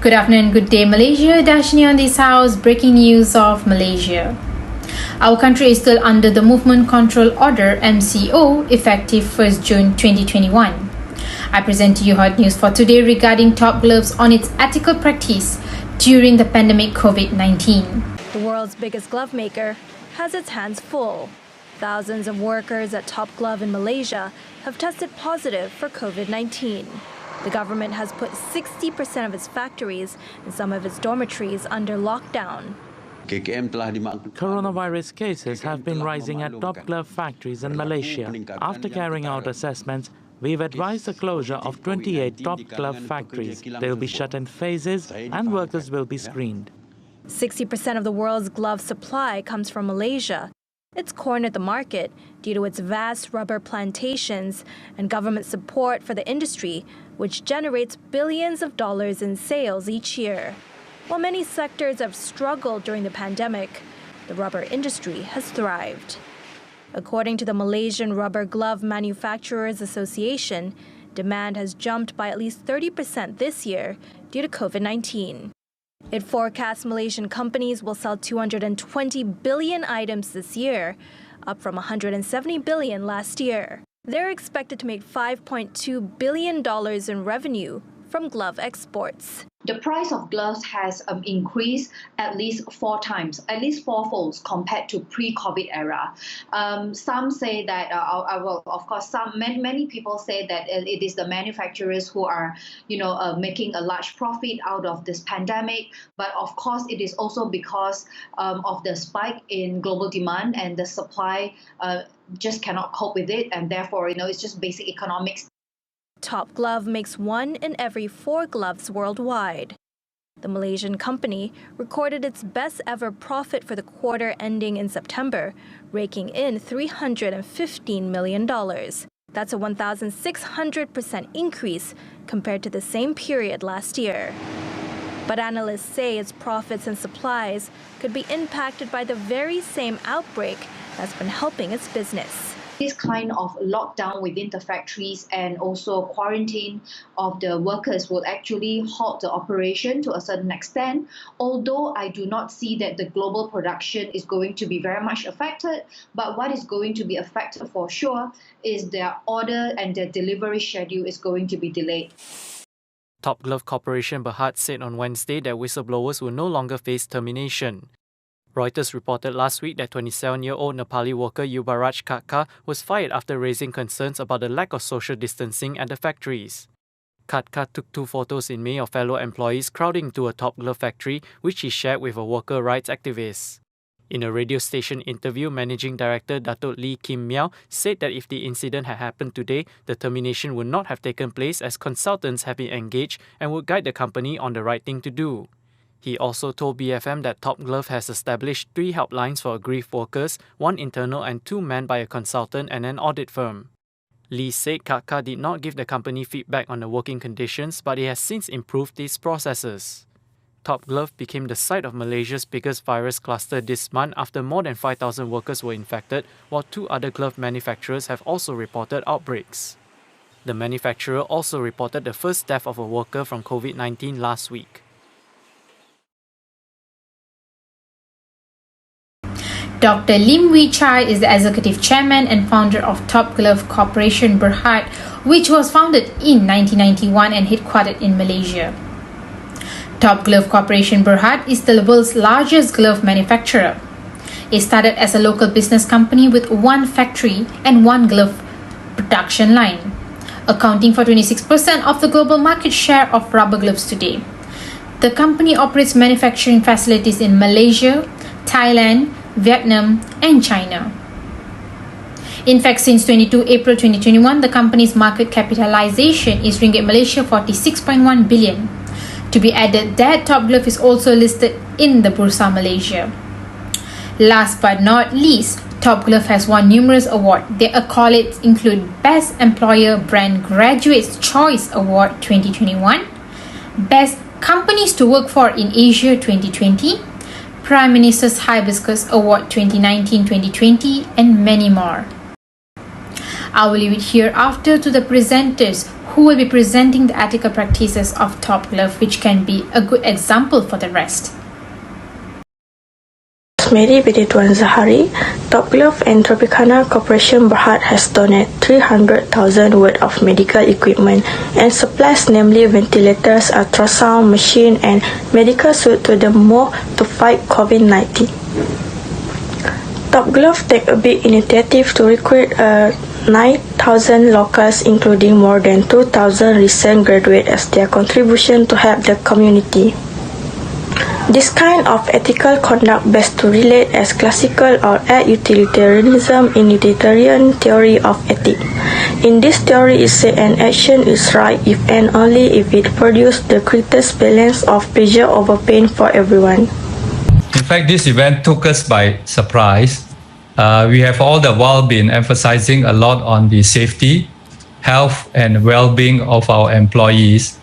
Good afternoon, good day, Malaysia. Dashni on this house, breaking news of Malaysia. Our country is still under the Movement Control Order MCO effective 1st June 2021. I present to you hot news for today regarding Top Gloves on its ethical practice during the pandemic COVID-19. The world's biggest glove maker has its hands full. Thousands of workers at Top Glove in Malaysia have tested positive for COVID-19. The government has put 60% of its factories and some of its dormitories under lockdown. Coronavirus cases have been rising at Top Glove factories in Malaysia. After carrying out assessments, we've advised the closure of 28 Top Glove factories. They'll be shut in phases and workers will be screened. 60% of the world's glove supply comes from Malaysia. It's cornered the market due to its vast rubber plantations and government support for the industry, which generates billions of dollars in sales each year. While many sectors have struggled during the pandemic, the rubber industry has thrived. According to the Malaysian Rubber Glove Manufacturers Association, demand has jumped by at least 30% this year due to COVID-19. It forecasts Malaysian companies will sell 220 billion items this year, up from 170 billion last year. They're expected to make $5.2 billion in revenue from glove exports. The price of gloves has increased at least 4 times, at least fourfolds compared to pre-COVID era. Some say that, of course, many people say that it is the manufacturers who are, making a large profit out of this pandemic. But of course, it is also because of the spike in global demand and the supply just cannot cope with it, and therefore, it's just basic economics. Top Glove makes 1 in every 4 gloves worldwide. The Malaysian company recorded its best ever profit for the quarter ending in September, raking in $315 million. That's a 1,600% increase compared to the same period last year. But analysts say its profits and supplies could be impacted by the very same outbreak that's been helping its business. This kind of lockdown within the factories and also quarantine of the workers will actually halt the operation to a certain extent. Although I do not see that the global production is going to be very much affected, but what is going to be affected for sure is their order and their delivery schedule is going to be delayed. Top Glove Corporation Berhad said on Wednesday that whistleblowers will no longer face termination. Reuters reported last week that 27-year-old Nepali worker Yubaraj Khatka was fired after raising concerns about the lack of social distancing at the factories. Khatka took 2 photos in May of fellow employees crowding to a Top Glove factory, which he shared with a worker rights activist. In a radio station interview, Managing Director Datuk Lee Kim Miao said that if the incident had happened today, the termination would not have taken place as consultants have been engaged and would guide the company on the right thing to do. He also told BFM that Top Glove has established 3 helplines for aggrieved workers, 1 internal and 2 manned by a consultant and an audit firm. Lee said Khatka did not give the company feedback on the working conditions, but he has since improved these processes. Top Glove became the site of Malaysia's biggest virus cluster this month after more than 5,000 workers were infected, while 2 other glove manufacturers have also reported outbreaks. The manufacturer also reported the first death of a worker from COVID-19 last week. Dr. Lim Wee Chai is the executive chairman and founder of Top Glove Corporation Berhad, which was founded in 1991 and headquartered in Malaysia. Top Glove Corporation Berhad is the world's largest glove manufacturer. It started as a local business company with 1 factory and 1 glove production line, accounting for 26% of the global market share of rubber gloves today. The company operates manufacturing facilities in Malaysia, Thailand, Vietnam and China. In fact, since 22 April 2021, the company's market capitalization is Ringgit Malaysia 46.1 billion. To be added that Top Glove is also listed in the Bursa Malaysia. Last but not least, Top Glove has won numerous awards. Their accolades include Best Employer Brand Graduates Choice Award 2021, Best Companies to Work For in Asia 2020, Prime Minister's Hibiscus Award 2019-2020 and many more. I will leave it here after to the presenters who will be presenting the ethical practices of Top Glove, which can be a good example for the rest. Mary Biditwan Zahari, Top Glove and Tropicana Corporation Berhad has donated 300,000 worth of medical equipment and supplies, namely ventilators, ultrasound machine and medical suit to the MOH to fight COVID-19. Top Glove take a big initiative to recruit 9,000 locals, including more than 2,000 recent graduates, as their contribution to help the community. This kind of ethical conduct best to relate as classical or as utilitarianism in utilitarian theory of ethics. In this theory, it says an action is right if and only if it produces the greatest balance of pleasure over pain for everyone. In fact, this event took us by surprise. We have all the while been emphasizing a lot on the safety, health, and well-being of our employees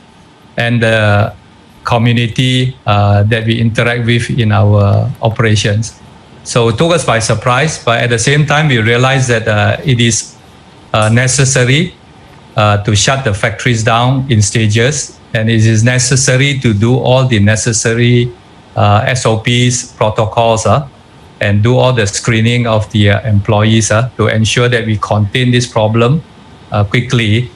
and the community that we interact with in our operations. So it took us by surprise, but at the same time, we realized that it is necessary to shut the factories down in stages, and it is necessary to do all the necessary SOPs, protocols, and do all the screening of the employees to ensure that we contain this problem quickly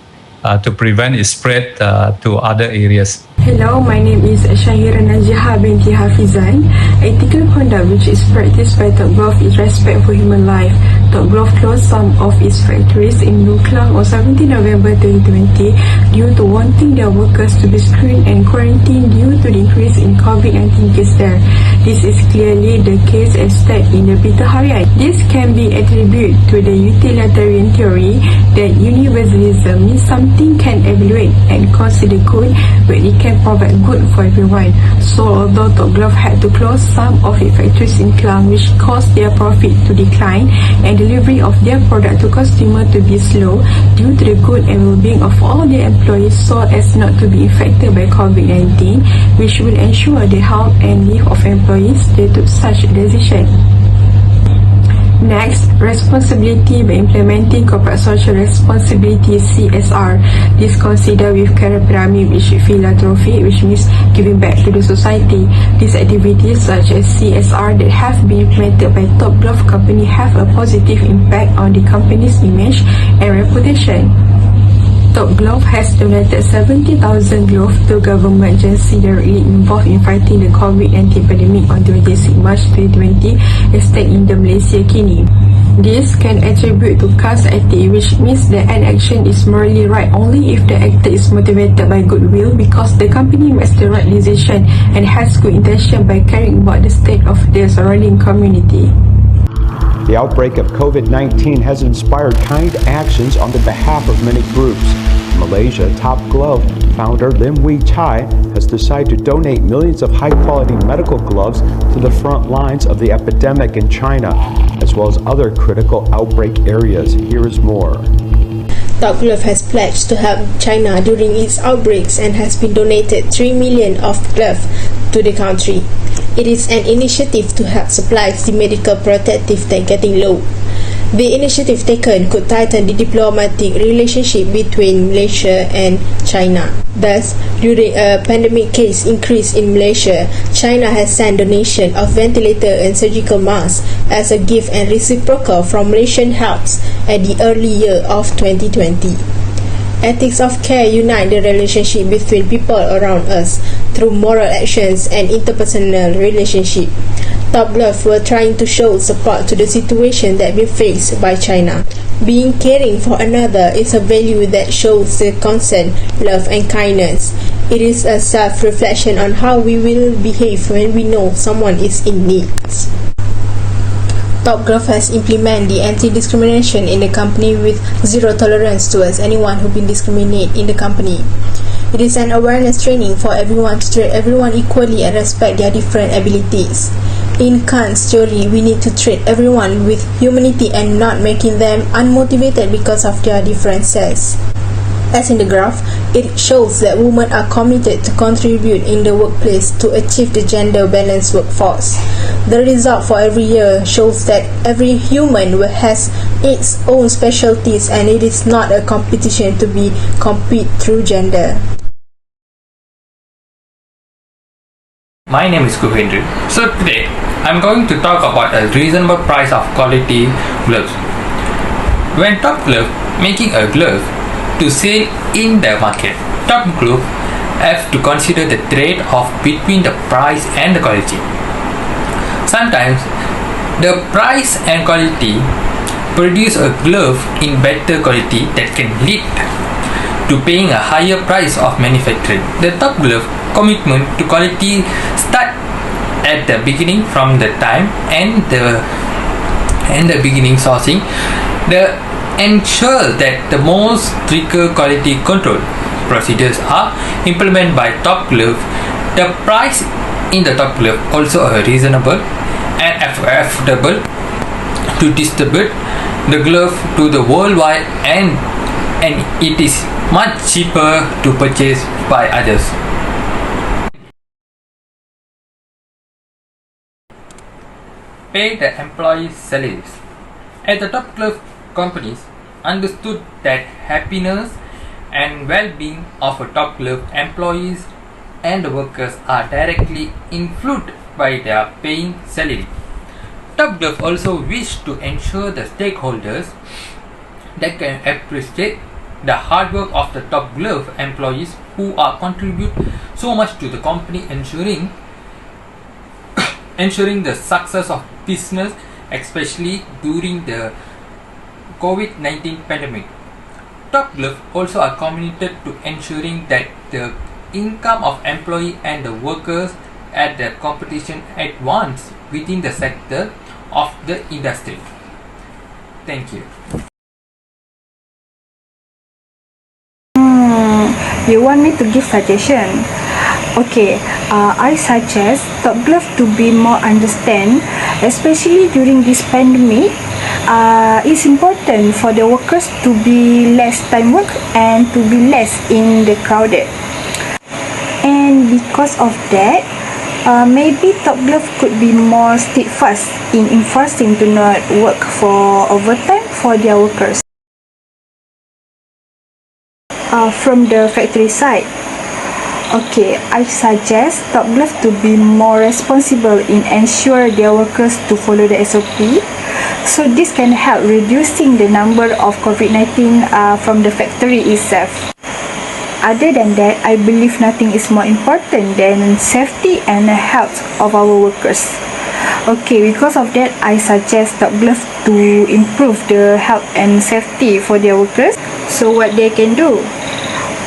to prevent its spread to other areas. Hello, my name is Shahira Najiha binti Hafizan. Ethical conduct which is practiced by Top Glove is respect for human life. Top Glove closed some of its factories in Nuklang on 17 November 2020 due to wanting their workers to be screened and quarantined due to the increase in COVID-19 cases there. This is clearly the case as stated in the Berita Harian. This can be attributed to the utilitarian theory that universalism means something can evaluate and consider good when it can provide good for everyone. So although Top Glove had to close some of its factories in Klang, which caused their profit to decline and delivery of their product to consumer to be slow due to the good and well-being of all their employees so as not to be infected by COVID-19, which will ensure the health and life of employees, they took such a decision. Next, responsibility by implementing corporate social responsibility (CSR). This consider with care pyramid, which philanthropy, which means giving back to the society. These activities such as CSR that have been implemented by Top Glove company have a positive impact on the company's image and reputation. Top Glove has donated 70,000 gloves to government agencies directly involved in fighting the COVID-19 pandemic on 26 March 2020, as stated in the Malaysia Kini. This can attribute to cause ethic, which means that an action is morally right only if the actor is motivated by goodwill because the company makes the right decision and has good intention by caring about the state of their surrounding community. The outbreak of COVID-19 has inspired kind actions on the behalf of many groups. In Malaysia, Top Glove founder Lim Wee Chai has decided to donate millions of high-quality medical gloves to the front lines of the epidemic in China, as well as other critical outbreak areas. Here is more. Top Glove has pledged to help China during its outbreaks and has been donated 3 million of gloves to the country. It is an initiative to help supply the medical protective that getting low. The initiative taken could tighten the diplomatic relationship between Malaysia and China. Thus, during a pandemic case increase in Malaysia, China has sent donation of ventilator and surgical masks as a gift and reciprocal from Malaysian health at the early year of 2020. Ethics of care unite the relationship between people around us through moral actions and interpersonal relationship. Top Glove were trying to show support to the situation that we face by China. Being caring for another is a value that shows the concern, love and kindness. It is a self-reflection on how we will behave when we know someone is in need. Top Glove has implemented the anti-discrimination in the company with zero tolerance towards anyone who been discriminated in the company. It is an awareness training for everyone to treat everyone equally and respect their different abilities. In Kant's theory, we need to treat everyone with humanity and not making them unmotivated because of their differences. As in the graph, it shows that women are committed to contribute in the workplace to achieve the gender balanced workforce. The result for every year shows that every human has its own specialties and it is not a competition to be compete through gender. My name is Kuhendra. So today, I'm going to talk about a reasonable price of quality gloves. When Top Glove making a glove to sell in the market, Top Glove have to consider the trade-off between the price and the quality. Sometimes, the price and quality produce a glove in better quality that can lead to paying a higher price of manufacturing. The Top Glove commitment to quality start at the beginning from the time and the beginning sourcing. The ensure that the most stricter quality control procedures are implemented by Top Glove. The price in the Top Glove also are reasonable and affordable to distribute the glove to the worldwide and it is much cheaper to purchase by others. Pay the employees' salaries. At the Top Glove companies understood that happiness and well-being of a Top Glove employees and the workers are directly influenced by their paying salary. Top Glove also wish to ensure the stakeholders that can appreciate the hard work of the Top Glove employees who are contribute so much to the company, ensuring the success of business, especially during the COVID-19 pandemic. Top Glove also are committed to ensuring that the income of employee and the workers at the competition advance within the sector of the industry. Thank you. You want me to give suggestion? Okay, I suggest Top Glove to be more understand, especially during this pandemic. It's important for the workers to be less time work and to be less in the crowded. And because of that, maybe Top Glove could be more steadfast in enforcing to not work for overtime for their workers. From the factory side, okay, I suggest Top Glove to be more responsible in ensure their workers to follow the SOP. So this can help reducing the number of COVID-19 from the factory itself. Other than that, I believe nothing is more important than safety and health of our workers. Okay, because of that, I suggest Top Glove to improve the health and safety for their workers. So what they can do?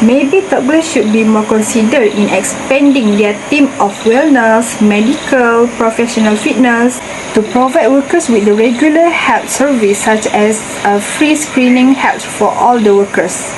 Maybe Top Glove should be more considered in expanding their team of wellness, medical, professional fitness to provide workers with the regular health service such as free screening health for all the workers.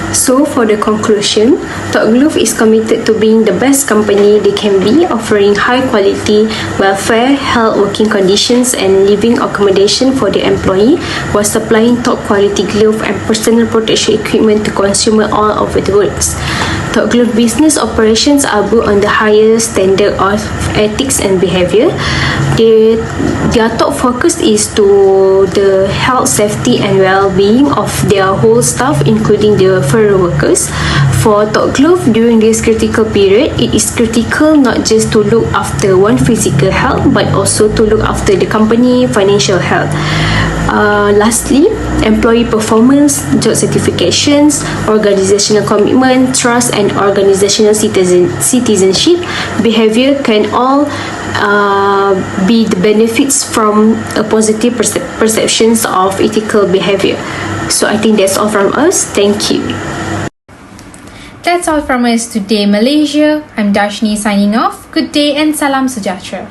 So for the conclusion, Top Glove is committed to being the best company they can be, offering high quality welfare, health working conditions and living accommodation for the employee while supplying top quality glove and personal protection equipment to consumers all over the world. Top Glove business operations are built on the highest standard of ethics and behavior. Their top focus is to the health, safety and well-being of their whole staff, including the furlough workers. For Top Glove, during this critical period, it is critical not just to look after one physical health, but also to look after the company financial health. Lastly, employee performance, job certifications, organizational commitment, trust and organizational citizenship behavior can all be the benefits from a positive perceptions of ethical behavior. So I think that's all from us. Thank you. That's all from us today, Malaysia. I'm Darshni signing off. Good day and salam sejahtera.